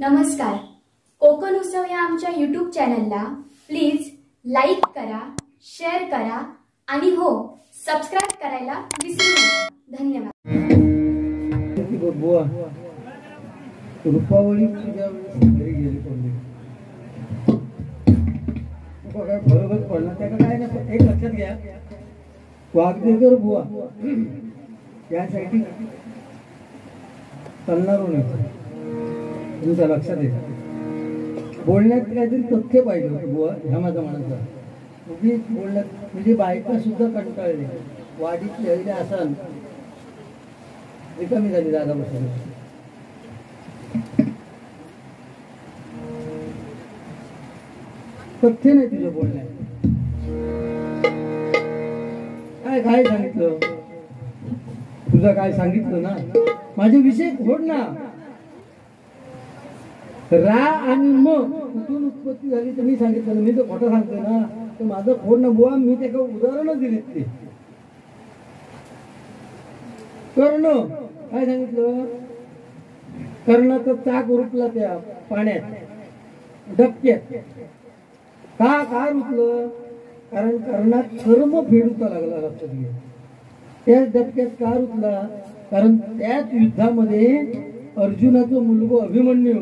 नमस्कार. कोकण उत्सव या आमच्या YouTube चॅनलला प्लीज लाईक करा, शेअर करा आणि हो सबस्क्राइब करायला विसरू नका. धन्यवाद. रुपावळी तुझ्या घरी गेली पडली काय बरोबर पडला त्या काय नाही. एक लक्षात घ्या, वाघदेकर बुवा यासाठी चालणार नाही. तुमच्या लक्षात येतं बोलण्यात काहीतरी तथ्य पाहिजे होतं बुवा ह्या माझा म्हणायचा. उगीच बोलण्यात म्हणजे बायका सुद्धा कंटाळले. वाडीतली अहिले असन रिकामी झाली जागा बसून. तथ्य नाही तुझं बोलण्यात. काय काय सांगितलं तुझं, काय सांगितलं ना माझे विषय खोड ना. रा आणि म कुठून उत्पत्ती झाली तर मी सांगितलं. मी तर खोटं सांगतोय ना, तर माझं खोड ना बुवा. मी ते उदाहरणच दिलीत. ते कर्ण काय सांगितलं, कर्णाचं चाक रुपला त्या पाण्यात डबक्यात. का रुपलं, कारण कर्णात कर्म फेडूचा लागला. लक्षात घ्या, त्याच डबक्यात का रुपला, कारण त्याच युद्धामध्ये अर्जुनाचं मुलगा अभिमन्यू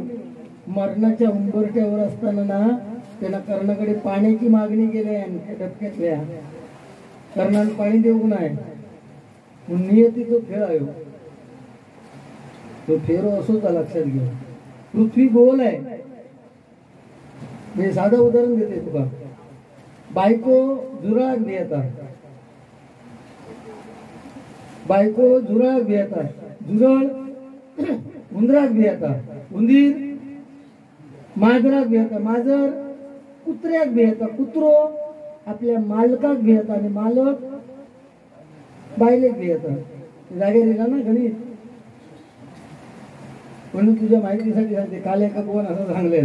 मरणाच्या उंबरट्यावर असताना ना त्यांना कर्णाकडे पाण्याची मागणी केली. आणि त्या डबक्यातल्या कर्णाने पाणी देऊ नाही. नियतीचा खेळ आहे तो. फेरो असोच लक्षात घ्या. पृथ्वी गोल आहे. मी साधं उदाहरण देते तुका. बायको जुराळाक भियतात. बायको जुराळाक भियतात. जुरळ उंदराक भियतात. उंदीर मांजराक भियता. मांजर कुत्र्याक भियता. कुत्रो आपल्या मालकाक भियता आणि मालक बायलेक भियता. जागे दिला ना गणित. म्हणून तुझ्या माहितीसाठी सांगते. काल एका कोण असं सांगले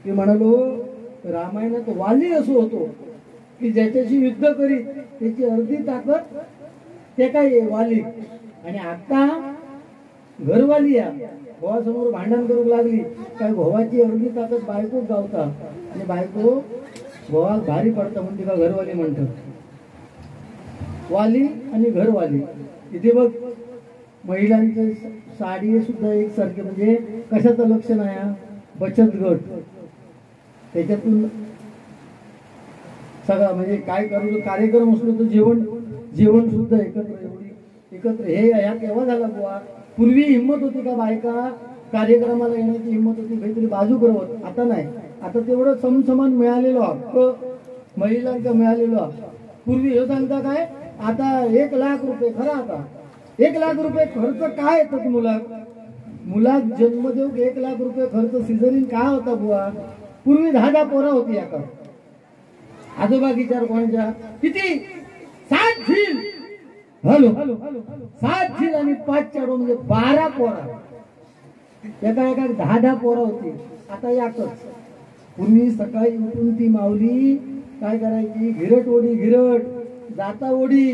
की म्हणालो रामायणात वाली असो होतो की ज्याच्याशी युद्ध करीत त्याची अर्धी ताकद ते काय वाली. आणि आता घरवाली या भावासमोर भांडण करू लागली काय भावाची अर्धी ताकद बायको गावता आणि बायको भावाक भारी पडता म्हणते का घरवाली म्हणतात. वाली आणि घरवाली इथे बघ. महिलांचे साडी सुद्धा एकसारखे. म्हणजे कशाचं लक्षण आहे, बचत गट. त्याच्यातून सगळं म्हणजे काय करू कार्यक्रम असलो तर जेवण सुद्धा एकत्र. हे ह्या केव्हा झाला बुवा. पूर्वी हिंमत होती का बायका कार्यक्रमाला येण्याची हिंमत होती, काहीतरी बाजू करवत. आता नाही. आता तेवढं समसमान मिळालेलो हक्क महिलांचा मिळालेलो. पूर्वी हे सांगता काय, आता 1 लाख रुपये. खरा आता 1 लाख रुपये खर्च काय येतात मुलाक जन्म देऊ. 1 लाख रुपये खर्च सिझरिन काय होता बुवा. पूर्वी 10 पोरा होती. याका आजोबा विचार कोणाच्या किती 7 झील. हॅलो 7 झील आणि 5 चाडो म्हणजे 12 पोरा. एका 10 पोरा होती. आता याकच. पूर्वी सकाळी उठून ती माऊली काय करायची, घिरट ओढी घिरट जाता ओढी.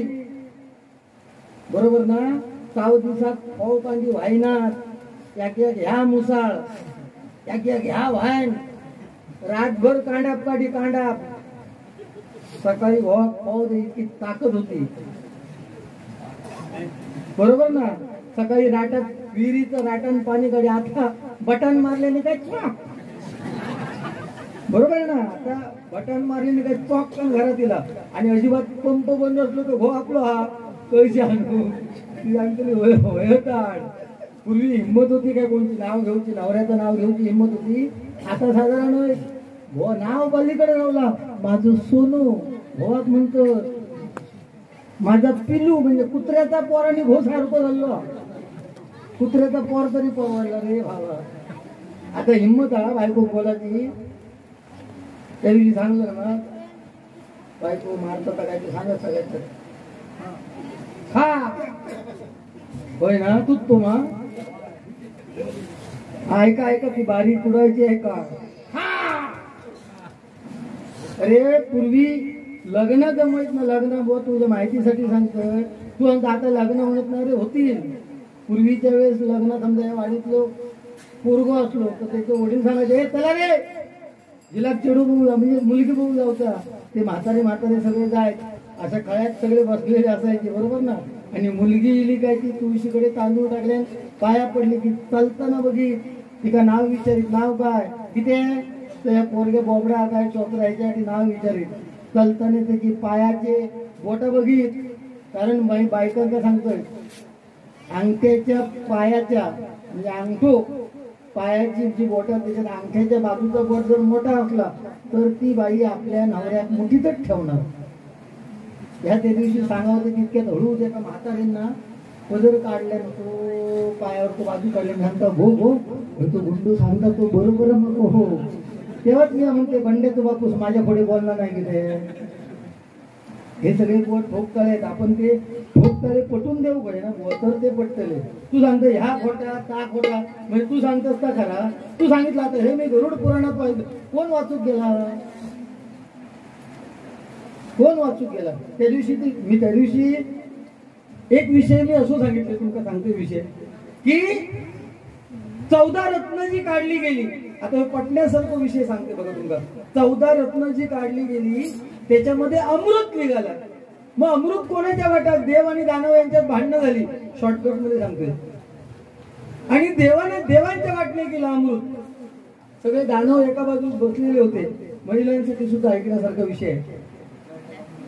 बरोबर ना. 6 दिवसात पाव कांदी वाहिनात. याक्या घ्या मुसाळ, याक्या घ्या वाहन. रातभर कांडाप काढी कांडाप. सकाळी पाव द्यायची ताकद होती. बरोबर ना. सकाळी राटात विहिरीचं राटण पाणी काढी. आता बटन मारल्याने काय बरोबर ना. आता बटन मारल्याने काय चॉक पण घरात दिला. आणि अजिबात पंप बंद असलो तर आपलं हा पैसे आणू. पूर्वी हिंमत होती काय कोणती नाव घेऊची, नवऱ्याचं नाव घेऊची हिंमत होती. आता साधारण नाव पलीकडे रावला. माझं सोनू भोवात म्हणतो माझा पिल्लू. म्हणजे कुत्र्याचा पोराने घो सारखं झालो. कुत्र्याचा पोर तरी परवडला रे भावा. आता हिंमत हा बायको बोलाची. त्या दिवशी सांगलं ना बायको मारत काय ते सांगत सगळ्यात खा होय ना. तूच तो मा ऐका ती बारी कुडायची आहे का. अरे पूर्वी लग्न जमत ना. लग्न बुवा तुझ्या माहितीसाठी सांगतोय. तू आता लग्न होत नाही रे. होतील. पूर्वीच्या वेळेस लग्न समजा या वाडीतलं पोरगो असलो तर त्याचे वडील सांगायचे "ए, चला रे जिला चिडू बघू जा", म्हणजे मुलगी बघू जाऊचा, ते म्हातारे सगळे जाय अशा खळ्यात सगळे बसलेले असायचे, बरोबर ना. आणि मुलगी इली काय ती तुळशीकडे तांदूळ टाकले, पाया पडली की चालताना बघी तिका नाव विचारित, नाव काय किती आहे, त्या पोरगे बोबडा काय चोपरायच्या नाव विचारित, चालताना त्याची पायाचे बोट बघित. कारण बायकांका सांगतोय अंगठ्याच्या पायाच्या म्हणजे अंगठो पायाची जी बोट त्याच्यात अंगठ्याच्या बाजूचा बोट जर मोठा असला तर ती बाई आपल्या नवऱ्यात मुठीतच ठेवणार. ह्या त्या दिवशी सांगावं तितक्यात हळू होते का म्हातारींना पदर काढल्या तो पायावर तो बाजू काढले सांगता भो भो तो गुंडू सांगता तो बरोबर मग हो. तेव्हाच मी म्हणते बंड्याचा बापूस माझ्या पुढे बोलणार नाही की ते हे सगळे बोट ठोकताळेत, आपण ते ठोकताळे पटून देऊ पाहिजे ना, तर ते पटतले. तू सांगतो ह्या खोटा त्या खोटा, म्हणजे तू सांगतोस का खरा, तू सांगितलं आता हे मी गरुड पुराणात पाहिजे, कोण वाचूक गेला, कोण वाचूक गेला. त्या दिवशी एक विषय मी असं सांगितलं तुमका सांगतो विषय की 14 रत्न जी काढली गेली. आता हे पटण्यासारखा विषय सांगते बघा तुमका. 14 रत्न जी काढली गेली त्याच्यामध्ये अमृत निघाला. मग अमृत कोणाच्या वाट्यात, देव आणि दानव यांच्यात भांडणं झाली, शॉर्टकट मध्ये सांगतोय. आणि देवाने देवांच्या वाटणे केलं अमृत. सगळे दानव एका बाजूस बसलेले होते. महिलांसाठी सुद्धा ऐकण्यासारखा विषय आहे.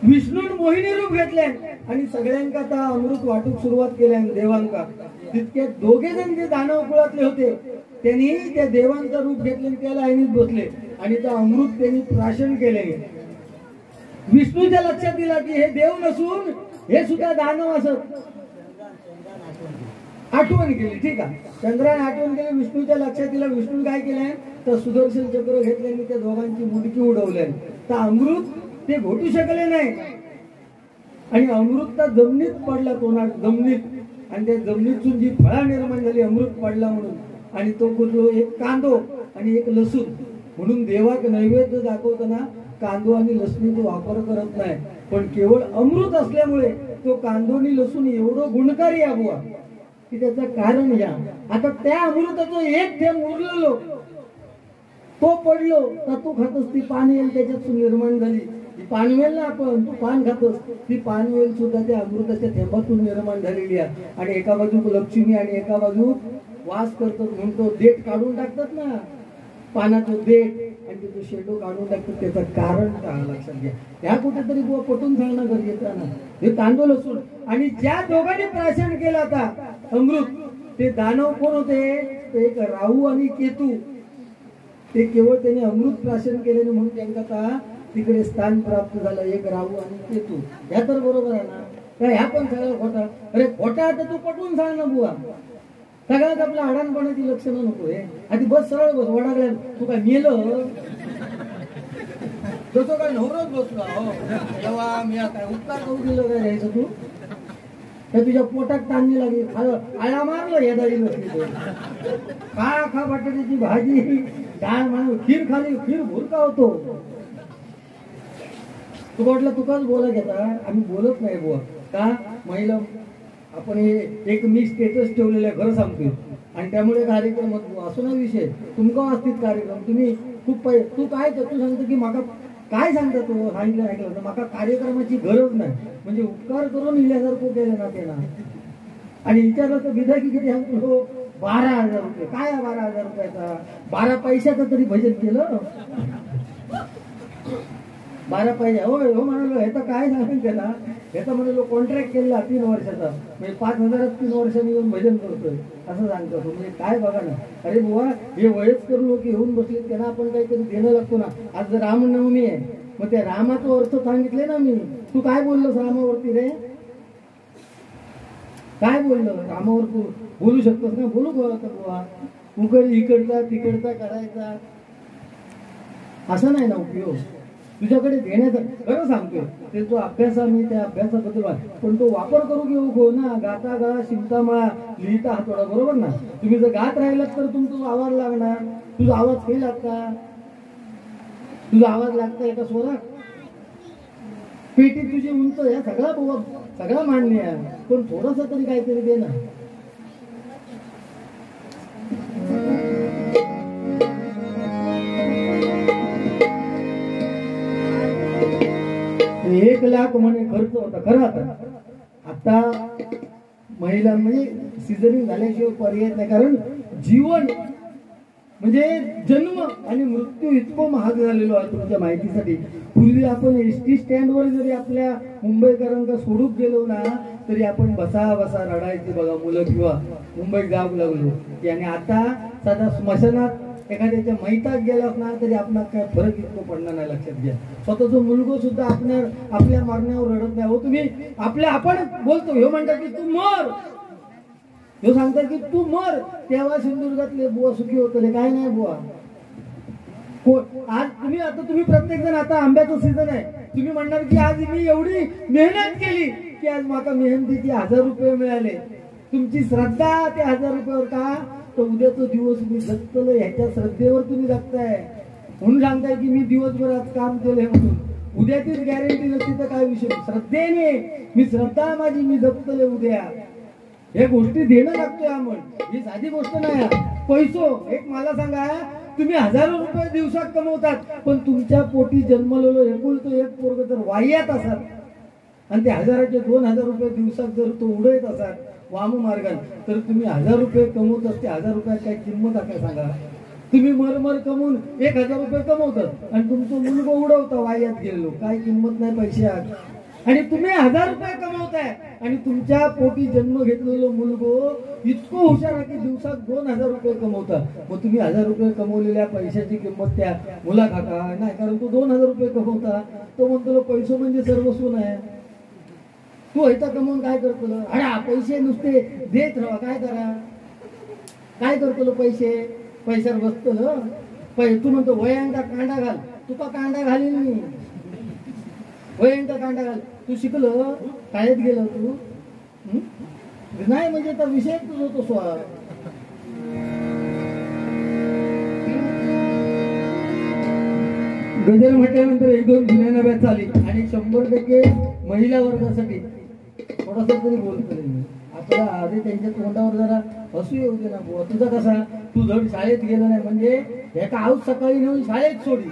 विष्णून मोहिनी रूप घेतले आणि सगळ्यांका आता अमृत वाटूक सुरुवात केल्या देवांका. तितके दोघे जण जे दानव कुळातले होते त्यांनी त्या देवांचं रूप घेतले, त्याला आईनीच बसले आणि त्या अमृत त्यांनी प्राशन केले. विष्णूच्या लक्षात दिला की हे देव नसून हे सुद्धा दानव असत. आठवण केली, ठीक आहे, चंद्राने आठवण केली, विष्णूच्या लक्षात दिला. विष्णू काय केलंय तर सुदर्शन चक्र घेतले आणि त्या दोघांची मुडकी उडवली. तर अमृत ते घोटू शकले नाही आणि अमृत तर जमिनीत पडला, तोंडात जमिनीत, आणि त्या जमिनीतून जी फळा निर्माण झाली अमृत पडला म्हणून. आणि तो कुठलो एक कांदो आणि एक लसूण म्हणून देवाक नैवेद्य दाखवताना कांदो आणि लसणीचा वापर करत नाही, पण केवळ अमृत असल्यामुळे तो कांदो आणि लसूण एवढं गुणकारी आहे बुवा की त्याचं कारण या. आता त्या अमृताचं एक थेंब उरलेलो तो पडलो तर तू खातोस ती पानवेल त्याच्यात निर्माण झाली. पानवेल ना आपण तू पान खातोस ती पानवेल सुद्धा त्या अमृताच्या थेंबातून निर्माण झालेली आहे. आणि एका बाजू लक्ष्मी आणि एका बाजू वास करतात म्हणतो देठ काढून टाकतात ना, पानाचं देठ आणि तो शेडो काढून टाकतात. त्याचं कारण काय लक्षात घ्या. ह्या कुठेतरी बुवा पटून सांगणं गरजेचं आहे ना. हे तांदूळ असून आणि ज्या दोघांनी प्राशन केलं आता अमृत ते दानव कोण होते, ते एक राहू आणि केतू. ते केवळ त्यांनी अमृत प्राशन केले म्हणून त्यांना आता तिकडे स्थान प्राप्त झालं, एक राहू आणि केतू. ह्या तर बरोबर आहे ना, काय ह्या पण सगळं खोटा. अरे खोटा तर तू पटवून सांग ना बुवा. सगळ्यात आपल्या अडाणपणाची लक्षणं नको हे. आधी बस सरळ बस, वडागल्या तू काय मेलं तसं काय नवरच बसला हो तेव्हा मी काय उपकार करू दिलं काय राहायचं तू तर तुझ्या पोटात ताणणी लागली, आळा मारलं या दारी बसली खा बटाट्याची भाजी डाळ म्हणून खीर खाली, खीर भुरका होतो. तू म्हटलं तुकाच बोला घेता, आम्ही बोलत नाही बुवा का. महिला आपण हे एक मी स्टेटस ठेवलेलं आहे खरं सांगतोय आणि त्यामुळे कार्यक्रम असो ना विषय तुमका असतील कार्यक्रम. तुम्ही खूप तू काय तू सांगतो की माका काय सांगता तू सांगितलं ऐकलं तर माका कार्यक्रमाची गरज नाही, म्हणजे उपकार करून इल्यासारखं केलं ना त्यांना. आणि विचारलं तर विधा की किती सांगतो 12,000 रुपये. काय 12,000 रुपयाचा, 12 पैशाचं तरी भजन केलं. 12 पैसे होय हो म्हणालो. ह्याचा काय सांगेल त्याला, ह्याचा म्हणालो कॉन्ट्रॅक्ट केला 3 वर्षाचा, म्हणजे 5,000 3 वर्षांनी येऊन भजन करतोय असं सांगतो. म्हणजे काय बघा ना. अरे बुवा हे वयस्कर लोक येऊन बसले त्यांना आपण काहीतरी देणं लागतो ना. आज रामनवमी आहे, मग त्या रामाचा अर्थ सांगितले ना मी. तू काय बोललोस रामावरती रे, काय बोललो रामावर तू बोलू शकतोस ना. बोलू बुवा उकड इकडचा तिकडचा करायचा असं नाही ना उपयोग. तुझ्याकडे देण्याचा खरं सांगतोय ते तो अभ्यास मी त्या अभ्यासाबद्दल, पण तो वापर करू घेऊ गो ना. गाता गा शिवता मळा लिहिता हातोडा, बरोबर ना. तुम्ही जर गात राहिलात तर तुमचा आवाज लागणार. तुझा आवाज फेल लागता, तुझा आवाज लागता एका स्वरात, पेटी तुझी उंच, या सगळा मान्य आहे, पण थोडस तरी काहीतरी दे ना. 1,00,000 म्हणे खर्च होता खरा. आता महिला म्हणजे सिझरिंग झाल्याशिवाय पर्याय नाही, कारण जीवन म्हणजे जन्म आणि मृत्यू इतकं महाग झालेलो आहे. तुमच्या माहितीसाठी पूर्वी आपण एसटी स्टँडवर जरी आपल्या मुंबईकरांना सोडून गेलो ना तरी आपण बसा बसा रडायचे बघा मुलं, किंवा मुंबईत जाऊ लागलो की. आणि आता साधा स्मशानात एखाद्याच्या मैतात गेला ना तरी आपणाला काय फरक इतकं पडणार नाही. लक्षात घ्या, स्वतःचा मुलगा सुद्धा आपल्या मरण्यावर रडत नाही. हो तुम्ही आपण बोलतो, हे म्हणतात की तू मर, हे सांगतात की तू मर. तेव्हा सिंधुदुर्गातले बुवा सुखी होते, काय नाही बुवा. आज तुम्ही प्रत्येक जण, आता आंब्याचं सीझन आहे, तुम्ही म्हणणार की आज मी एवढी मेहनत केली की आज मला मेहनतीचे 1,000 रुपये मिळाले. तुमची श्रद्धा त्या 1,000 रुपयावर का, तर उद्याचा दिवस मी जगतलं ह्याच्या श्रद्धेवर तुम्ही जगताय. म्हणून सांगताय की मी दिवसभर आज काम केलंय म्हणून. उद्याचीच गॅरंटी नसती तर काय विषय. श्रद्धेने मी श्रद्धा माझी मी जगतले उद्या. हे गोष्टी देणं लागतोय आपण, ही साधी गोष्ट नाही. पैसो एक मला सांगा, तुम्ही हजारो रुपये दिवसात कमवतात, पण तुमच्या पोटी जन्मलेलो एकुलतो एक पोरग जर वाह्यात असाल आणि ते 1,000चे 2,000 रुपये दिवसात जर तो उडत असाल वाम मार्गात, तर तुम्ही 1,000 रुपये कमवत असते. 1,000 रुपयात काय किंमत आहे सांगा. तुम्ही मरमर कमवून 1,000 रुपये कमवतात आणि तुमचं मुलगा उडवता वाह्यात गेलो, काय किंमत नाही पैशात. आणि तुम्ही 1,000 रुपये कमवताय आणि तुमच्या पोटी जन्म घेतलेलो मुलगो इतकं हुशार आहे की दिवसात 2,000 रुपये कमवता. मग तुम्ही 1,000 रुपये कमवलेल्या पैशाची किंमत त्या मुला खाका नाही, कारण तो 2,000 रुपये कमवता. तो म्हणतो पैसे म्हणजे सर्वस्व नाही. तू ऐता कमवून काय करतो, अडा पैसे नुसते देत राहा, काय करा, काय करतो पैशावर बसतो. तू म्हणतो वयांका कांडा घाल, तुका कांडा घालील मी, वयांका कांडा घाल. तू शिकलो शाळेत गेलो तू नाही, म्हणजे तर विषय तुझ होतो स्वा. गजल म्हटल्यानंतर 1-2 जुन्या नव्या चाली आणि 100% महिला वर्गासाठी थोडासा तरी बोलतो. आपला आधी त्यांच्या तोंडावर जरा हसू येऊ दे ना बुवा. तुझा कसा, तू जर शाळेत गेला नाही म्हणजे एका आऊस सकाळी नेऊन शाळेत सोडी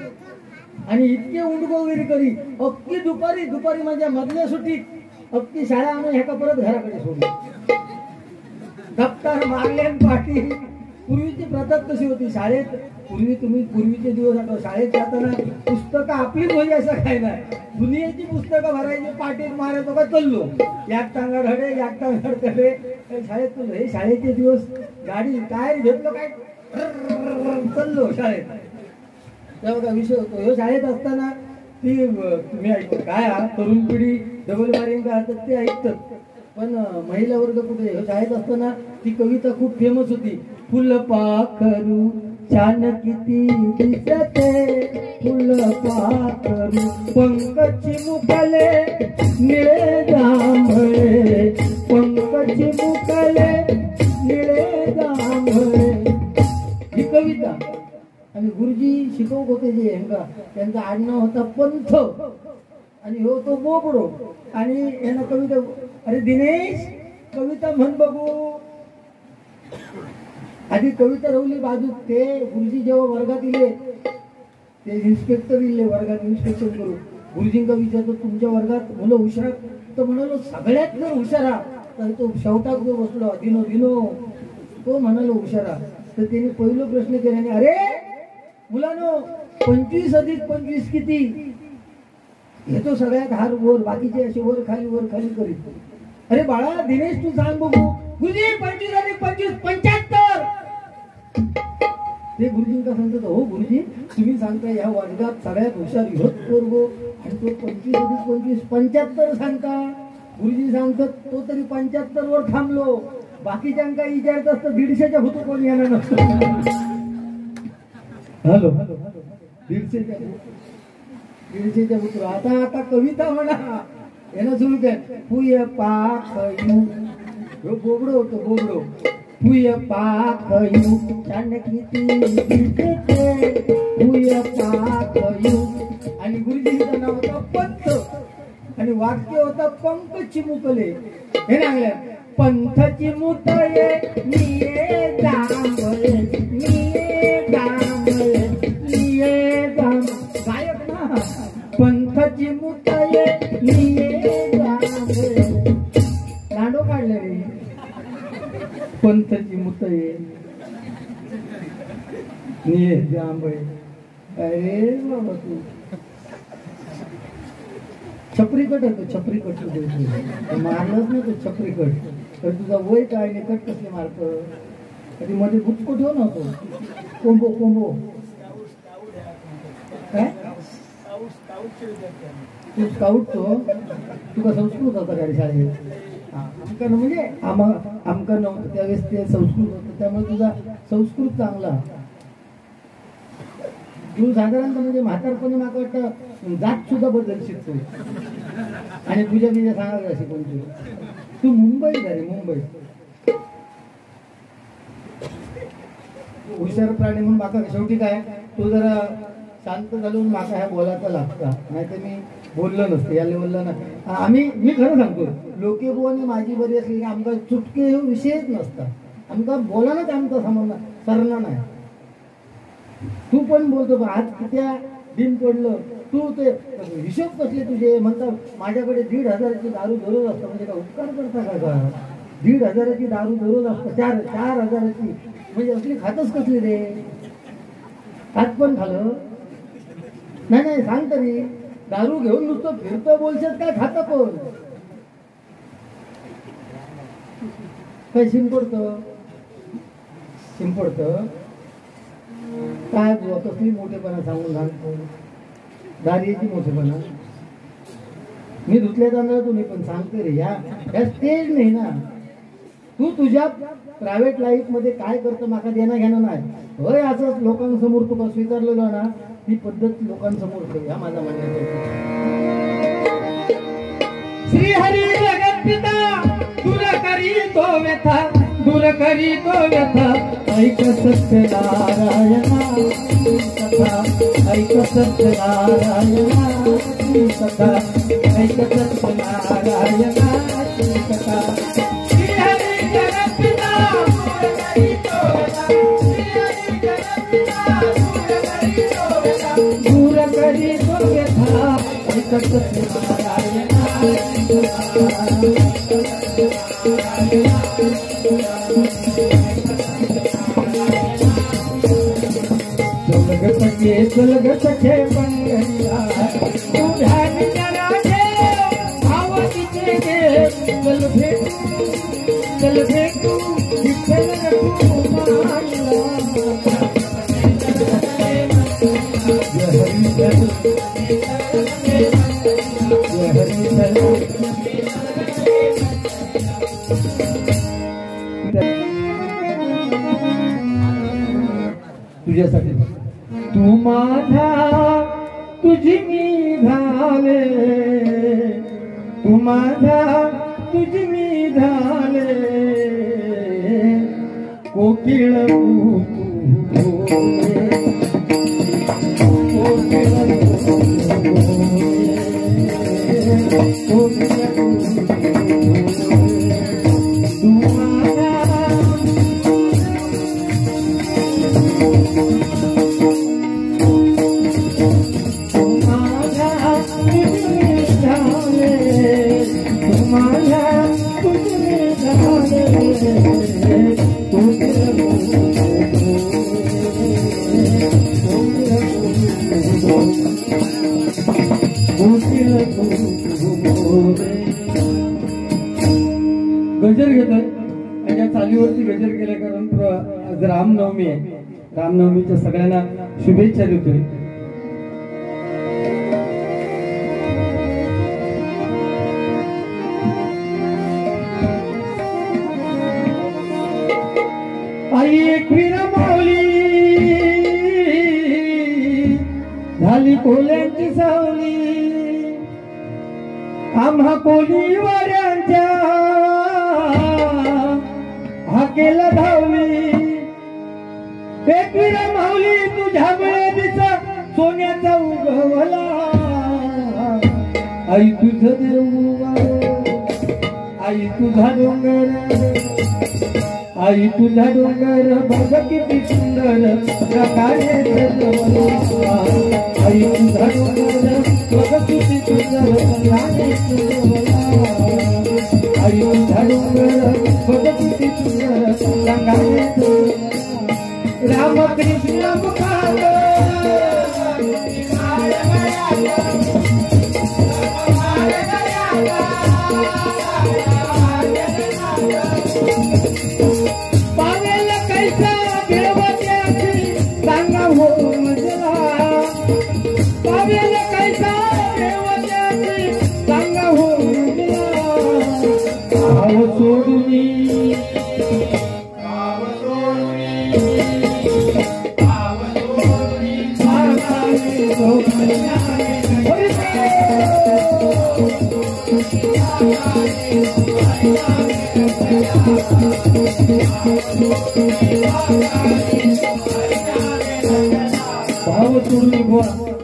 आणि इतके उंडगोगिरी करी, अख्खी दुपारी माझ्या मधल्या सुट्टीत अख्खी शाळा आणून ह्याका परत घराकडे सोडली. दप्तर मारले पाठी. पूर्वीची प्रथा कशी होती शाळेत, पूर्वीचे दिवस आठव. शाळेत जाताना पुस्तकं आपली होई असं काय नाही, दुनियेची पुस्तकं भरायची, पाठीत मारायचो का चाललो, एक टांगा धडे एक टांगा धडे शाळेत चाललो. हे शाळेचे दिवस. गाडी टायर घेतलं काय चाललो शाळेत. तेव्हा काय विषय होतो. हे शाळेत असताना ती तुम्ही ऐकतो काय, तरुण पिढी डबल मारिंग का ते ऐकतात, पण महिला वर्ग कुठे. हे शाळेत असताना ती कविता खूप फेमस होती. फुल पाखरू छान किती दिसते, फुल पाखरू पंख चिमुकले निळे जांभळे, पंख चिमुकले निळे जांभळे. ही कविता. आणि गुरुजी शिकवत होते जे हेंगा, त्यांचा आडनाव होता पंथ आणि हो तो बोबडो. आणि यांना कविता, अरे दिनेश कविता म्हण बघू. आधी कविता रवली बाजू. ते गुरुजी जेव्हा वर्गात इले, ते इन्स्पेक्टर इले वर्गात इन्स्पेक्शन करू. गुरुजींका विचारतो तुमच्या वर्गात मुलं हुशार, तर म्हणालो सगळ्यात जर हुशारा तर तो शेवटाक जो बसलो दिनो तो म्हणालो हुशारा. तर त्यांनी पहिला प्रश्न केल्याने, अरे मुलांनो 25 अधिक 25 किती, हे तो सगळ्यात हार वर, बाकीचे असे वर खाली करीत. अरे बाळा दिनेश तू सांग बघू. गुरुजी 25 अधिक 25 75. ते गुरुजींका सांगतात, हो गुरुजी तुम्ही सांगता या वर्गात सगळ्यात हुशार ह्योच पोरगो आणि तो 25 अधिक 25 75 सांगता. गुरुजी सांगतात तो तरी 75 वर थांबलो, बाकीच्यांका विचारत असतं 150च्या होतो कोणी येणार नसतो. हॅलो 150च्या पुत्र. आता कविता म्हणा याला सुरू कर. पुय पाखयू, बोबडो होतो बोबडो. पुय पाखयू छान किती दिसते, पुय पाखयू. आणि गुरुजींचं नाव होतं पंथ आणि वाक्य होतं पंख चिमुकले. हे नागल्या पंथ चिमुकले निये जांभळे, निये जांभळे, निये जांभळे. गायक ना. पंथ चिमुकले निये आंबळे अरे बाबा तू छपरी कट होतो छपरी कट मारलंच ना तू छपरी कट तर तुझा वय काय नाही कट कसले मारतो कधी मध्ये गुचको ठेव नव्हतो कोंबो कोंबो काय तू स्काउट तो तुका संस्कृत होता का रे शाळेत आमका म्हणजे आमका नव्हतं त्यावेळेस ते संस्कृत होतं त्यामुळे तुझा संस्कृत चांगला तू साधारणतः म्हणजे म्हातारपणी मला वाटतं जात सुद्धा बदलशील तू आणि तुझ्या बिजा सांगायला अशी कोणती तू मुंबई झाली मुंबई हुशार प्राणी म्हणून माका शेवटी काय तू जरा शांत झालं माका ह्या बोलायचा लागता नाही तर मी बोललो नसते या लेवलला ना मी खरं सांगतो लोके बोलणे माझी बरी असली की आमका चुटके विषयच नसता आमका बोलायलाच आमचा समजणार सरना नाही तू पण बोलतो पण आज कित्या दिन पडलं तू ते हिशोब कसले तुझे म्हणतात माझ्याकडे 1,500ची दारू दररोज असतं म्हणजे का उपकार करता का 1,500ची दारू दररोज असतं 4,000ची म्हणजे असली खातच कसली रे आज पण खालं नाही सांग तरी दारू घेऊन नुसतं फिरतो बोलशात काय खातं पण काय शिंपडतं काय बुवा कसली मोठेपणा सांगून सांगतो दारीची मोठेपणा मी धुतल्या तांदळ तुम्ही पण सांगते रे या स्टेज नाही ना तू तुझ्या प्रायव्हेट लाईफ मध्ये काय करतो माका देणं घेणं नाही होय असंच लोकांसमोर तुका स्वीकारलेलं ना ही पद्धत लोकांसमोर ठेव या माझा म्हणण्याचा श्री हरी जगत पिता दूर करी तो व्यथा ऐक सत्यनारायणा कथा ऐक सत्यनारायणा कथा ऐक सत्यनारायणा कथा श्री हरी जगत पिता दूर करी तो व्यथा ऐक सत्यनारायणा चलग सखे पंगरिया तू ध्यान जरा दे भावतीचे गे चल भेटू विठ्ठल रघु मायला तुझ्यासाठी तू माझा तुझी मी झाले तू माझा तुझी मी झाले कोकिळ गजर घेतोय आणि चालीवरती गजर केल्या कारण आज रामनवमी आहे रामनवमीच्या सगळ्यांना शुभेच्छा देतोय आई एकवीर माऊली झाली कोल्यांची सावली आम्हा कोली वाऱ्यांच्या हाकेला धावली एकवीर माऊली तुझ्या दिसा सोन्याचा उगवला आई तुझ देऊ आई तुझा डोंगर आई तुझा डोंगर बघ किती सुंदर प्रकारे सजवला आई तुझा डोंगर बघ किती सुंदर प्रकारे सजवला आई तुझा डोंगर बघ किती सुंदर प्रकारे सजवला रामकृष्ण मुखात पावेल कैसा देवत्याची सांगा हो मजला पावेल कैसा देवत्याची सांगा हो मजला भाव सोडूनी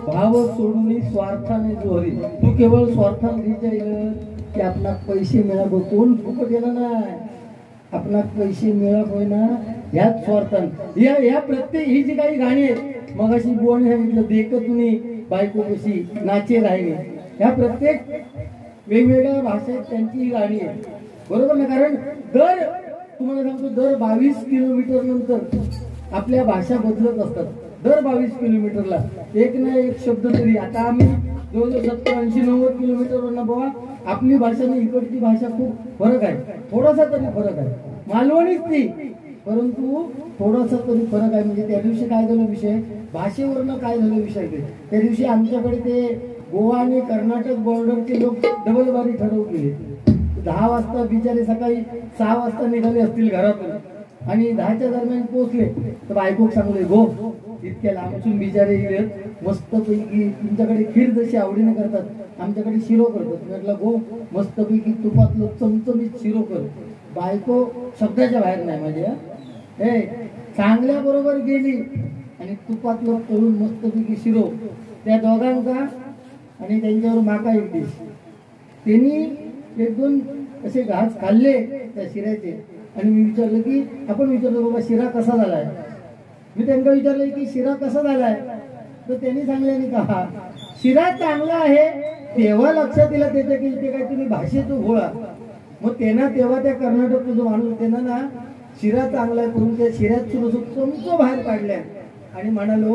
भाव सोडून स्वार्थाने जोहरी तू केवळ स्वार्थाने विचारलं की आपला पैसे मिळावं कोण फुकट येणार नाही आपला पैसे मिळत होय ना ह्याच स्वार्थाने या प्रत्येक ही जी काही गाणी आहेत मगाशी बुवाने सांगितलं देख तुम्ही बायको कशी नाचे राहिले ह्या प्रत्येक वेगवेगळ्या भाषेत त्यांची ही गाणी आहेत बरोबर ना कारण तुम्हाला सांगतो दर 22 किलोमीटर नंतर आपल्या भाषा बदलत असतात दर 22 किलोमीटरला एक ना एक शब्द तरी आता आम्ही जवळजवळ 70, 80, 90 किलोमीटरवरनं बाबा आपली भाषा आणि इकडची भाषा खूप फरक आहे थोडासा तरी फरक आहे मालवणीच ती परंतु थोडासा तरी फरक आहे म्हणजे त्या दिवशी काय झालं विषय भाषेवरनं काय झालं विषय त्या दिवशी आमच्याकडे ते गोवा आणि कर्नाटक बॉर्डरचे लोक डबल बारी ठरवून गेले 10 वाजता बिचारे सकाळी 6 वाजता निघाले असतील घरातून आणि 10च्या दरम्यान पोहोचले तर बायकोक सांगले गो इतक्या लांबून बिचारे गेले मस्तपैकी तुमच्याकडे खीर जशी आवडीने करतात आमच्याकडे शिरो करतात म्हटलं गो मस्तपैकी तुपातलं चमचमीत शिरो कर बायको शब्दाच्या बाहेर नाही म्हणजे हे चांगल्या बरोबर गेली आणि तुपातलं तळून मस्तपैकी शिरो त्या दोघांचा आणि त्यांच्यावर माका एक डिश त्यांनी 1-2 असे घास खाल्ले त्या शिऱ्याचे आणि मी विचारलं की आपण विचारलं बाबा शिरा कसा झालाय मी त्यांना विचारलं की शिरा कसा झालाय तर त्यांनी सांगल्याने का शिरा चांगला आहे तेव्हा लक्षात दिला त्याच्या की ते काय तुम्ही भाषेतून घोळा मग त्यांना तेव्हा त्या कर्नाटकचा जो माणूस त्यांना ना शिरा चांगला आहे करून त्या शिऱ्यात थोडंसं चमचं बाहेर काढल्या आणि म्हणालो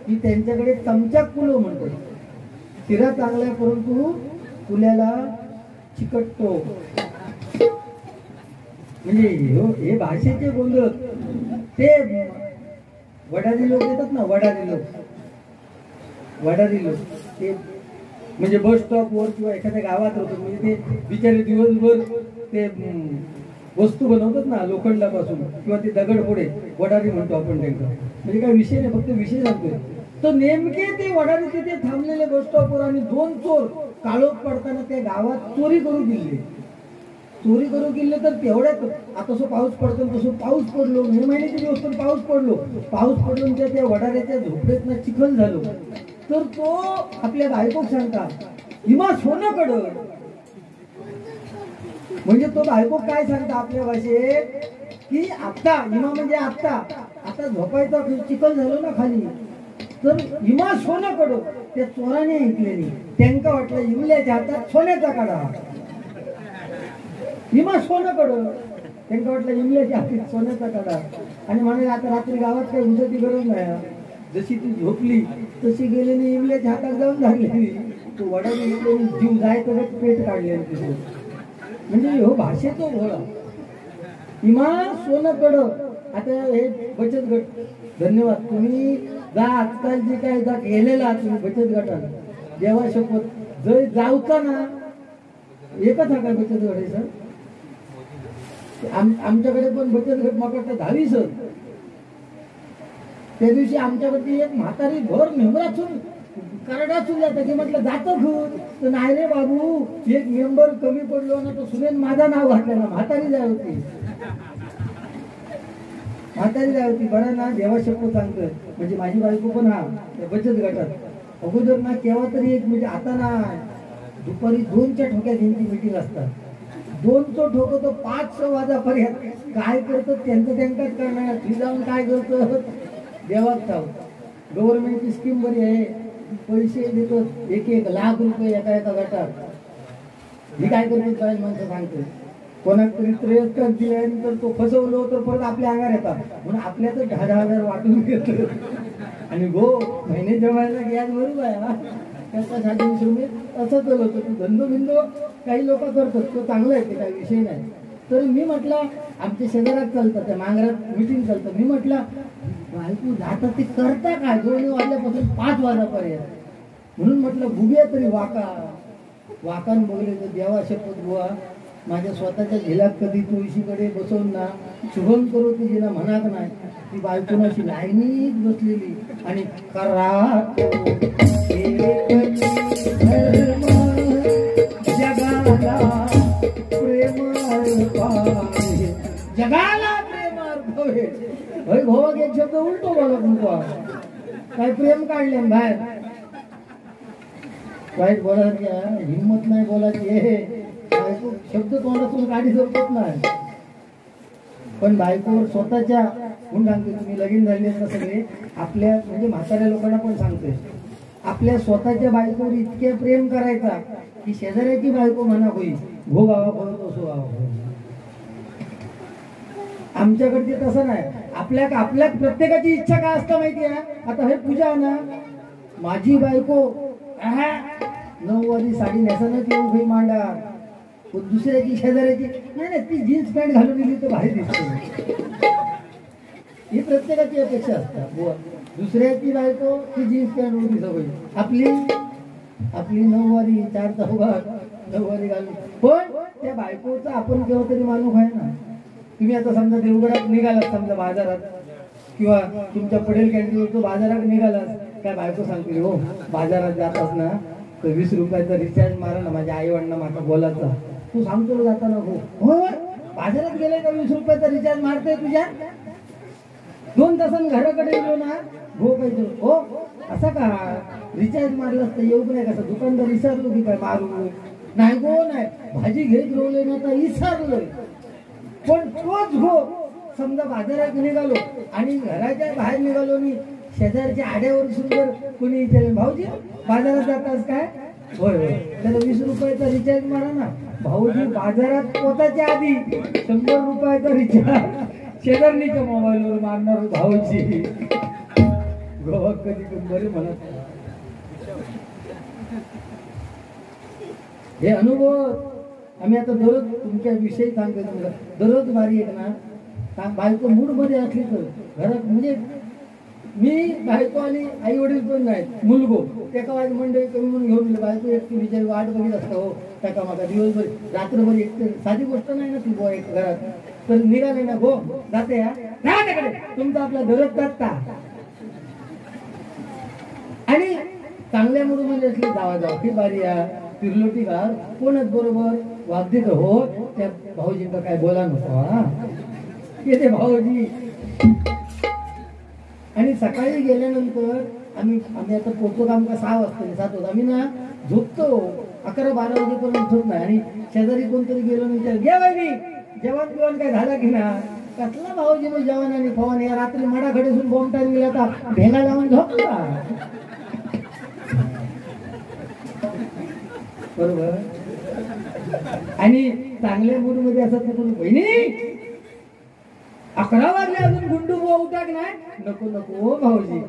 की त्यांच्याकडे चमचा कुलो म्हणतो शिरा चांगला आहे परंतु कुल्याला चिकटतो म्हणजे हे भाषेचे गोंधळ ते वडारी लोक येतात ना वडारी लोक ते म्हणजे बस स्टॉप वर किंवा एखाद्या गावात होतो म्हणजे ते बिचारे दिवसभर ते वस्तू बनवतात ना लोखंडापासून किंवा ते दगडफोडे वडारी म्हणतो आपण त्यांना म्हणजे काय विषय नाही फक्त विषय सांगतोय तर नेमके ते वडारी तिथे थांबलेले बस स्टॉपवर आणि 2 चोर काळोख पडताना त्या गावात चोरी करू गेले तर तेवढ्यात आता तसं पाऊस पडतो तसं पाऊस पडलो मे महिन्याचे दिवस पण पाऊस पडलो त्या वडाऱ्याच्या झोपडेतनं चिखल झालो तर तो आपल्या बायकोक सांगता हिमा सोनं कड म्हणजे तो बायको काय सांगता आपल्या भाषेत की आता हिमा म्हणजे आता झोपायचा चिखल झालो ना खाली तर हिमा सोनं कड त्या चोराने ऐकलेली त्यांना वाटलं इमल्याच्या हातात सोन्याचा काढा हिमा सोनं कड त्यांना वाटलं इमल्याच्या हातात सोन्याचा काढा आणि म्हणे आता रात्री गावात काही उद्याची गरज नाही जशी ती झोपली तशी गेलेली इमल्याच्या हातात जाऊन लागलेली तो वडाने जीव जायचं पेट काढले म्हणजे हो भाषेचं घोळा हिमा सोनं कड आता हे बचत गट धन्यवाद तुम्ही जा आजकाल जे काय जा गेलेला तुम्ही बचत गटात देवा शपथ जर जाऊचा ना एकच हा काय बचत गट आहे सर आमच्याकडे पण बचत गट माकडता 10 सर त्या दिवशी आमच्याकडे एक म्हातारी भर मेंबरातून करडातून जातं की म्हटलं जातं खूप तर नाही रे बाबू एक मेंबर कमी पडलो ना तो सुनेन माझं नाव घातलेला म्हातारी जाय होती बरं ना देवा शपथ सांगतोय म्हणजे माझी बायको पण हा बचत गटात अगोदर ना केव्हा तरी एक म्हणजे आता ना दुपारी 2च्या ठोक्यात यांची मिटिंग असतात 2चं ठोकं तो 5 वाजापर्यंत काय करतो त्यांच्याच करणार ती जाऊन काय करतो देवाच ठाव गव्हर्नमेंटची स्कीम बरी आहे पैसे देतो 1-1 लाख रुपये एका गटात ही काय करते बाहेर माणसं सांगते कोणाक तरी 63 दिल्यानंतर तो फसवलो तर परत आपल्या अंगावर येतात म्हणून आपल्याच 10,000 वाटून घेतो आणि गो महिने जेवायला गॅस बरोबर आहे हा त्याचा 20 रुपये असं चालवतो तू धंदो बिंदो काही लोक करतात तो चांगला आहे ते काही विषय नाही. तर मी म्हटलं आमच्या शेजारात चालतं त्या मांगरात मिटिंग चालतं मी म्हटलं बायको जातात ते करता काय 2 वाजल्यापासून 5 वाजेपर्यंत म्हणून म्हटलं बुगूया तरी वाकान बघले तर देवा शपथ बुवा माझ्या स्वतःच्या झिलात कधी तुळशीकडे बसवून ना शुभम करू ती जिला म्हणत नाही ती बायकोन अशी लाईनीत बसलेली आणि जगाला प्रेम भाऊ एक शब्द उलटो बोला काय प्रेम काढले बाहेर वाईट बोलायची हिंमत नाही बोलायची शब्द तोंडातून काढी जमत नाही पण बायकोवर स्वतःच्या म्हणून सांगते तुम्ही लगीन झाले असता सगळे आपल्या म्हणजे म्हाताऱ्या लोकांना पण सांगतोय आपल्या स्वतःच्या बायकोवर इतके प्रेम करायचा की शेजाऱ्याची बायको म्हणा होईल भो गावा बोलतो असो गावा आमच्याकडे तसं नाही आपल्या प्रत्येकाची इच्छा काय असतं माहिती आहे आता हे पूजा ना माझी बायको 9 वारी साडी नेसानच येऊ भाई मांडा दुसऱ्याची शेजाऱ्याची नाही ती जीन्स पॅन्ट घालून गेली तर भारी दिसते ही प्रत्येकाची अपेक्षा असतात दुसऱ्याची बायको ती जीन्स पॅन्ट होती सवय आपली 9 वारी 4 चौघात 9 वारी घालून पण त्या बायकोचा आपण केव्हा तरी माणूस आहे ना तुम्ही आता समजा देवगडात निघालात समजा बाजारात किंवा तुमच्या पडेल कॅन्टीनवर तो बाजारात निघालात काय बायको सांगते हो बाजारात जातात ना तर 20 रुपयाचा रिचार्ज मारा ना माझ्या आई वडिलांना माझा बोलायचा तू सांगतो जाताना हो बाजारात गेले का 20 रुपयाचा रिचार्ज मारते तुझ्या 2 तासांनी घराकडे गेलो ना हो पाहिजे हो असं का रिचार्ज मारलं असतं येऊ नाही कसं दुकानदार विसरलो की काय मारू नाही गो नाही भाजी घेत रोवले ना तर विसरलोय पण तोच हो समजा बाजारात निघालो आणि घराच्या बाहेर निघालो मी शेजारच्या आड्यावर सुंदर कोणी विचारलं भाऊजी बाजारात जातास काय होय होय त्याला 20 रुपयाचा रिचार्ज मारा ना भाऊजी बाजारात पोहोचायच्या आधी 100 रुपयाचा रिचार्ज शेजारणीच्या मोबाईलवर मारणार भाऊजी गोवा कधी बरे म्हणत हे अनुभव आम्ही आता दररोज तुमच्या विषयी सांगतो तुम्हाला दररोज बारी आहे ना बायको मूड मध्ये असली तर घरात म्हणजे मी बायको आणि आई वडील पण नाहीत मुलगो त्याका वाईट मंडळी कमी म्हणून घेऊन गेलो बायको एकटी विचार वाट बघित असतं हो त्याका मागा दिवसभर रात्रभर एक साधी गोष्ट नाही ना ती गो एक घरात तर निघाले ना गो जाते याकडे तुमचा आपला दररोज जाता आणि चांगल्या मूड मध्ये असले जावा की बारी या तिरलोटी घाल कोणच बरोबर वागदीत हो त्या भाऊजींना काय बोला नको हा ते भाऊजी आणि सकाळी गेल्यानंतर आम्ही आता पोचतो काम का 6 वाजता 7 वाजता आम्ही ना झोपतो 11-12 वाजेपर्यंत झोप नाही आणि शेजारी कोणतरी गेलो विचार घ्या बाई जेवण काय झालं की ना कसला भाऊजी मग जेवण आणि फवान या रात्री मडाखडेसून बॉम्ब टाइम गेला आता भेगा लावून झोपला बरोबर आणि चांगल्या मूड मध्ये असत ना तुम्ही बहिणी 11 वाजले अजून गुंडू उठाक नाही नको नको भाऊजी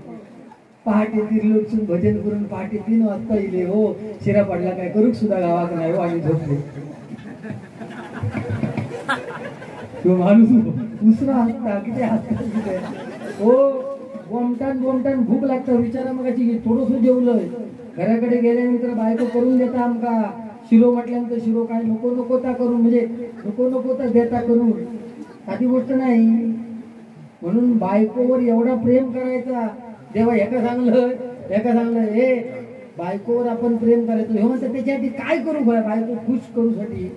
पहाटे तिरलोटून भजन करून पहाटे 3 वाजता येईल हो शिरा पडला काय करूक सुद्धा गावात नाही हो आणि झोपले तो माणूस दुसरा हसता किती हसता हो बोमटान भूक लागतं विचारा मग थोडंसं जेवलंय घराकडे गेल्यानंतर बायको करून देता आमका शिरो म्हटल्यानंतर शिरो काय नको नको ता करून म्हणजे नको नको ता देता करून साधी गोष्ट नाही म्हणून बायकोवर एवढा प्रेम करायचा तेव्हा एका सांगलं हे बायकोवर आपण प्रेम करायचो हे म्हणतात त्याच्यासाठी काय करू बायको खुश करू साठी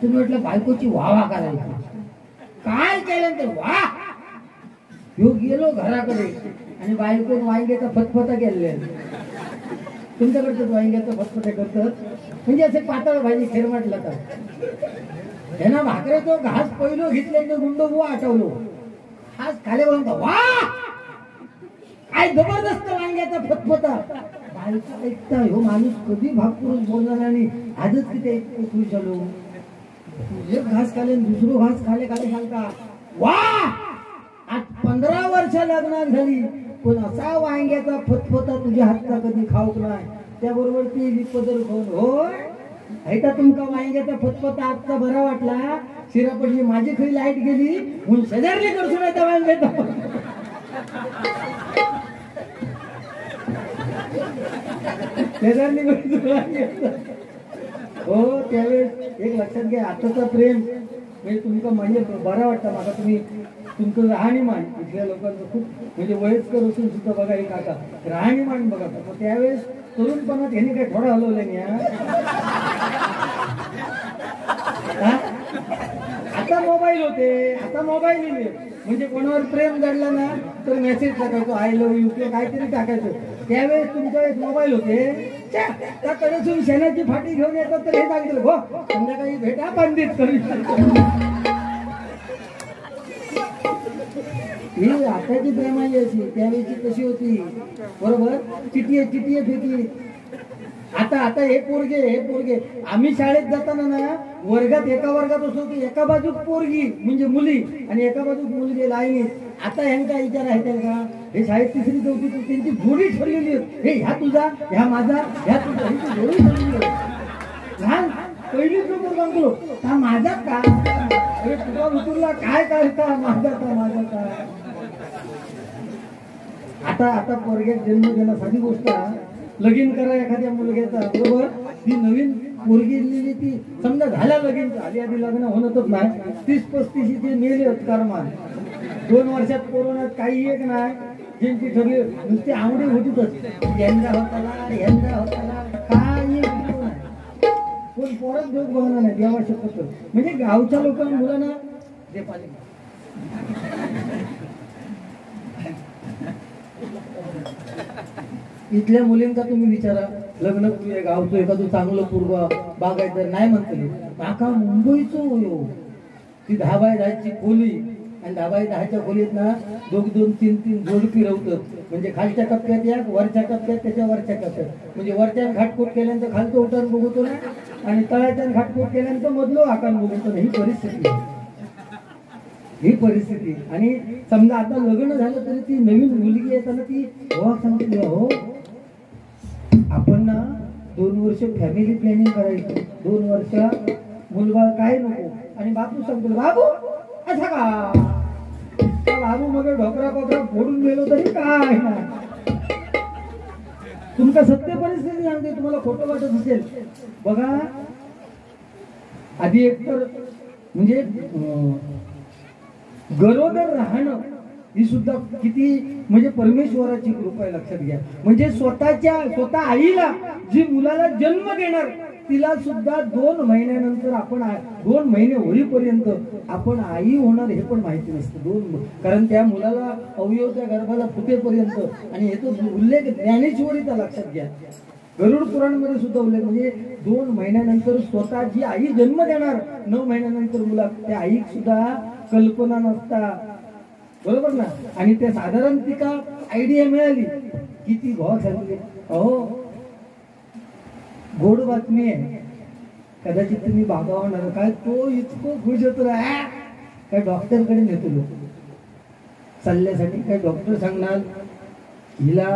तुम्ही म्हटलं बायकोची वावा करायची काय केल्यानंतर वा ह्यो गेलो घराकडे आणि बायकोन वांग्याचा फतफता केले तुमच्याकडचं वांग्याचा फतफता करतात म्हणजे असे पातळ भाजी खेर म्हटलं तर त्यांना भाकरे तो घास पहिलो घेतल्यानंतर गुंडो बुवा आठवलो आज खाले बोलता वा काय जबरदस्त वांग्याचा फतफता बायको ऐकता हो माणूस कधी भागपुरुष बोलणार आणि आजच किती खुश झालो एक घास खाले दुसरो घास खाले खाले सांगता वा आज 15 वर्ष लग्नात झाली पण असा वांग्याचा फतफता तुझ्या हातचा कधी खाऊक नाही. त्याबरोबर ती विपदर खाऊन होय ऐका तुमका वांग्याचा फतफता आजचा बरा वाटला. शिरापडली माझी खरी लाईट गेली म्हणून शेजारली करतो नाही त्या वांग्याचा शेजारली करतो. हो त्यावेळेस एक लक्षात घ्या आताचा प्रेम म्हणजे तुमका म्हणजे बरा वाटतं मला. तुम्ही तुमचं राहणीमान इथल्या लोकांचं खूप म्हणजे वयस्कर असून सुद्धा बघा हे काका राहणीमान बघा. मग त्यावेळेस तरुणपणात ह्याने काही थोडं हलवलं नाही. आता मोबाईल होते आता मोबाईल म्हणजे कोणावर प्रेम जडलं ना तर मेसेज टाकायचो आय लव्ह यू किंवा काहीतरी टाकायचं. त्यावेळेस तुमच्याकडे मोबाईल होते त्याकडे शेणाची फाटी घेऊन येतात तर हे सांगितलं हो संध्याकाळी भेटा बांधित करू. ही आताची प्रेमाची अशी त्यावेळेची कशी होती बरोबर. चिटिये फेकी. आता हे पोरगे आम्ही शाळेत जाताना ना वर्गात एका वर्गात असतो की एका बाजूक पोरगी म्हणजे मुली आणि एका बाजूक मुलगी लाईनी. आता ह्यांका विचार आहे त्यांना हे शाळेत 3री 4थी त्यांची जोडी ठरलेली हे ह्या तुझा ह्या माझा ह्या तुझा ही जोडी ठरलेली. लहान पहिलीच लोक सांगतो का माझा का अरे तुझा उतरला काय का माझा का. आता पोरग्यात जन्म देणं साधी गोष्ट लगीन करा एखाद्या मुलग्याचा बरोबर. ती नवीन पोरगी ती समजा झाल्या लगीन झाली आधी लग्न होणतच नाही 30-35 ते मेले कारमान 2 वर्षात कोरोनात काही एक नाही ज्यांची ठरली नुसती आवडी होतीच यंदा होताला काही नाही कोण पोरच देऊ बघणार नाही देवा शकत. म्हणजे गावच्या लोकांना मुलांना जे पाणी इथल्या मुलींचा तुम्ही विचारा लग्न करूया गावचं एखादं चांगलं पूर्व बागायचं नाही म्हणतली काका मुंबईचं होयो ती 10 बाय 10ची खोली आणि 10 बाय 10च्या खोलीत ना 2-2-3-3 जोडपी रवतात. म्हणजे खालच्या टप्प्यात या वरच्या टप्प्यात त्याच्या वरच्या टप्प्यात म्हणजे वरच्यान घाटकोट केल्यानंतर खालचं उठान बघतो ना आणि तळाच्यान घाटकोट केल्यानंतर मधलो आकान बघतो ना. ही परिस्थिती आणि समजा आता लग्न झालं तरी ती नवीन मुलगी येताना ती सांगते हो आपण ना 2 वर्ष फॅमिली प्लॅनिंग करायचं 2 वर्ष मुलगा काय नको आणि बापू सांगतो बाबू असा का बाबू मग ढोकरा कोकरा फोडून गेलो तरी काय ना. तुमका सत्य परिस्थिती सांगते तुम्हाला खोटं वाटत असेल बघा. आधी एकतर म्हणजे गरोदर राहणं ही सुद्धा किती म्हणजे परमेश्वराची कृपा आहे लक्षात घ्या. म्हणजे स्वतः आईला जी मुलाला जन्म देणार तिला सुद्धा 2 महिन्यानंतर आपण 2 महिने होईपर्यंत आपण आई होणार हे पण माहिती नसतं. कारण त्या मुलाला अवयव त्या गर्भाला फुटेपर्यंत आणि याचा उल्लेख ज्ञानेश्वरीचा लक्षात घ्या. गरुड पुराणमध्ये सुद्धा उल्लेख म्हणजे 2 महिन्यानंतर स्वतः जी आई जन्म देणार 9 महिन्यानंतर मुला त्या आई सुद्धा कल्पना नसता बरोबर ना. आणि त्या साधारण तिका आयडिया मिळाली की ती भाव सांगते अहो गोड बातमी आहे कदाचित तुम्ही भागावणार काय तो इतकं खुश होतो काय डॉक्टरकडे नेतो लोक सल्ल्यासाठी. काय डॉक्टर सांगणार हिला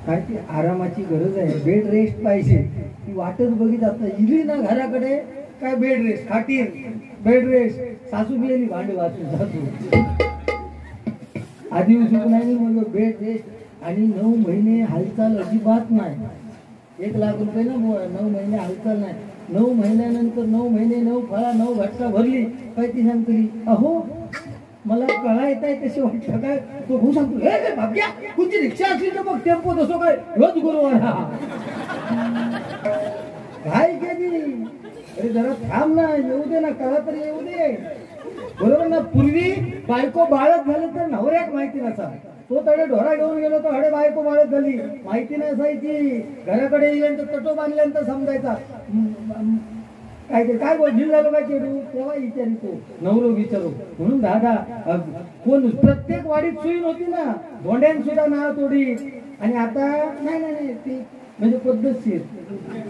काय ती आरामाची गरज आहे बेड रेस्ट पाहिजे. ती वाटच बघित आता इली ना घराकडे काय बेड रेस्ट खाटीर बेड रेस्ट सासू गेली भांडे वाचून सासू आधी सुख नाही मग बेड रेस्ट आणि 9 महिने हालचाल अजिबात नाही. 1 लाख रुपये ना 9 महिने हालचाल नाही. 9 महिन्यानंतर 9 महिने 9 फळा 9 घटका भरली काय ती सांगतली अहो मला कळा येत आहे तसे वाटतं काय तो भाऊ सांगतो हे बाबा तुमची रिक्षा असली तर मग टेम्पो तसो काय रोज गुरुवार काय केली अरे जरा थांब ना येऊ दे ना कळा तरी येऊ दे बरोबर ना. पूर्वी बायको बाळच झालं तर नवऱ्याक माहिती नसा तो तडे ढोरा घेऊन गेलो तर हडे बायको बाळच झाली माहिती नसायची. घराकडे येईल्यानंतर तटो बांधल्यानंतर समजायचा काय बोल झालं काय केलं तेव्हा विचारितो नवरो विचारू म्हणून दादा कोण प्रत्येक वाडीत सुईन होती ना धोंड्यान सुद्धा ना तोडी आणि आता नाही ती म्हणजे पद्धतशीर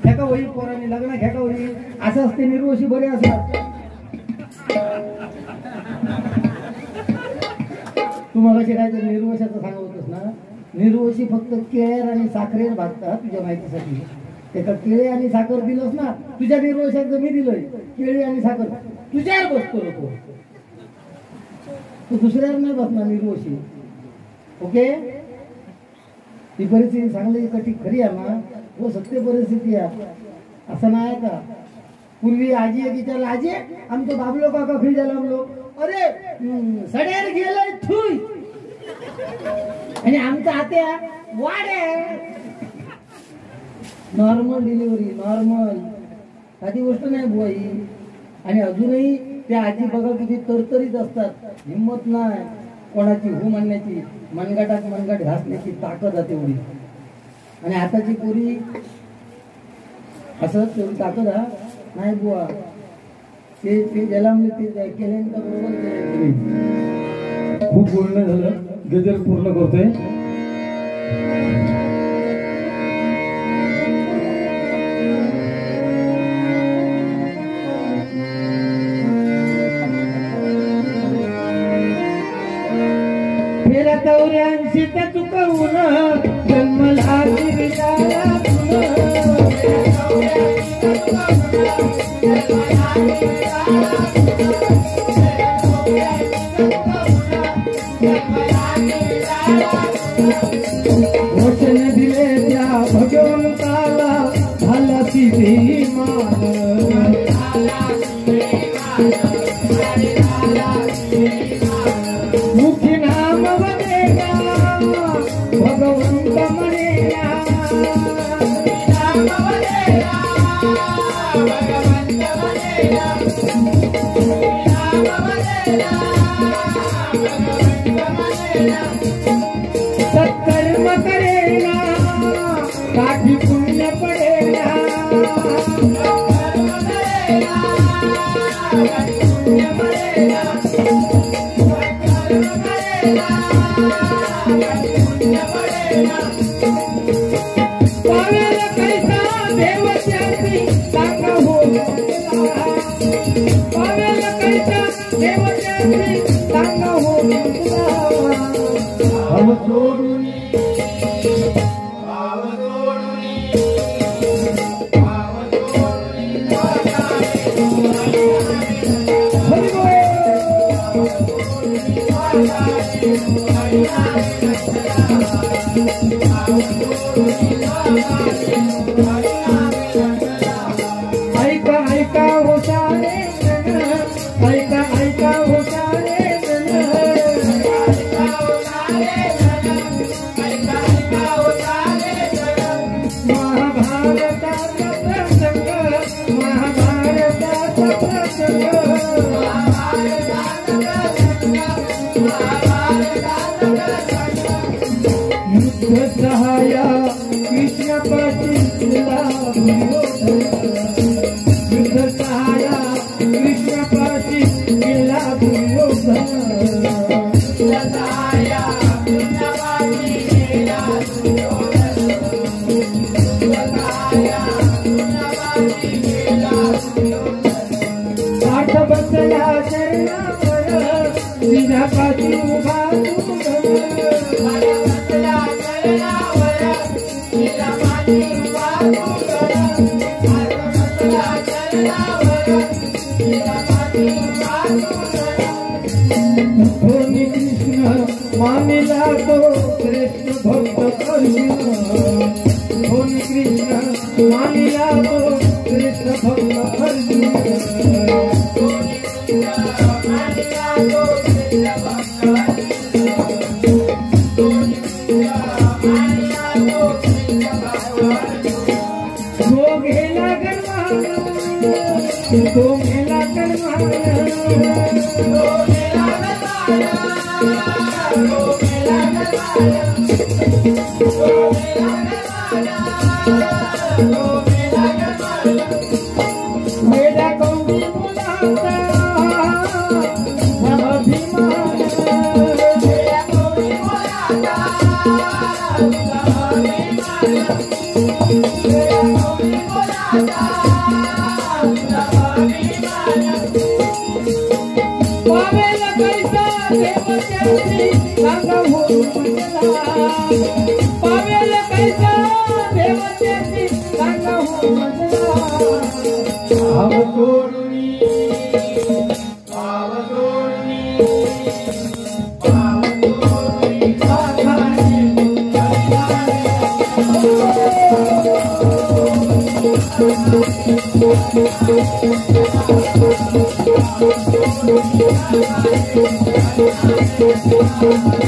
ह्या का होई पोराने लग्न घ्या का होई असं असते. निर्वशी बरे असतात. तू मगाशी काय ते निर्वशाचं सांगत होतस ना. निर्वशी फक्त केळ्यार आणि साखरेर भागतात. तुझ्या माहितीसाठी एका केळे आणि साखर दिलंस ना. तुझ्या निर्वशाचं मी दिलंय केळी आणि साखर. तुझ्यावर बसतो नको तू दुसऱ्यावर नाही बसणार निर्वशी. ओके ती परिस्थिती चांगली कठी खरी आहे ना. व सत्य परिस्थिती आहे असं नाही का. पूर्वी आजी एक विचारलं आजी आमचं बाबलो काका फ्री झाला म्हणलो. अरे सड्यार गेलं थुई आणि आमचा आत्या वाड्या. नॉर्मल डिलिव्हरी नॉर्मल साधी गोष्ट नाही बुवा ही. आणि अजूनही त्या आजी बघा किती तरतरीत असतात. हिंमत नाही कोणाची हो म्हणण्याची. मनगटात मनगट घासण्याची ताकद आहे तेवढी. आणि आताची पोरी असं तेवढी ताकद हा नाही बुवा. ते ज्याला म्हणजे ते केल्यानंतर बरोबर केलं. खूप बोलणं झालं. गजल पूर्ण करतोय. कौऱ्यांशी त्या चुकवून जन्मला गिरिजाला वचन दिले त्या भगवंताला झाला ती बेईमान. मुखी नाम भगवंत म्हणेला. सत्कर्म करेला काठी पुण्य पडेला. पावेल कैसा देवत्याची सांगा हो. पावेल कैसा देवत्याची सांगा हो. हम सोडून ऐका ऐका हो सारे ऐका ऐका हो सारे महाभारताचा प्रसंग महाभारताचा प्रसंग युद्ध सहाया कृष्णापाशी युद्ध सहाया कृष्णापाशी गेला दुर्योधन. पाठ बसला चरणावर विधापाची उभा धोनी कृष्ण मानिला तो श्रेष्ठ भक्त अर्जुन. धोनी कृष्ण मानिला तो श्रेष्ठ भक्त अर्जुन. तो गेला गरवाला तो गेला गरवाला. मेरा कौंडी मुलाता अभिमान. मेरा कौंडी मुलाता अभिमान. देवतेची सांगा हो म्हटला पावेल कैसा देवतेची सांगा हो म्हटला भाव सोडूनी Thank you.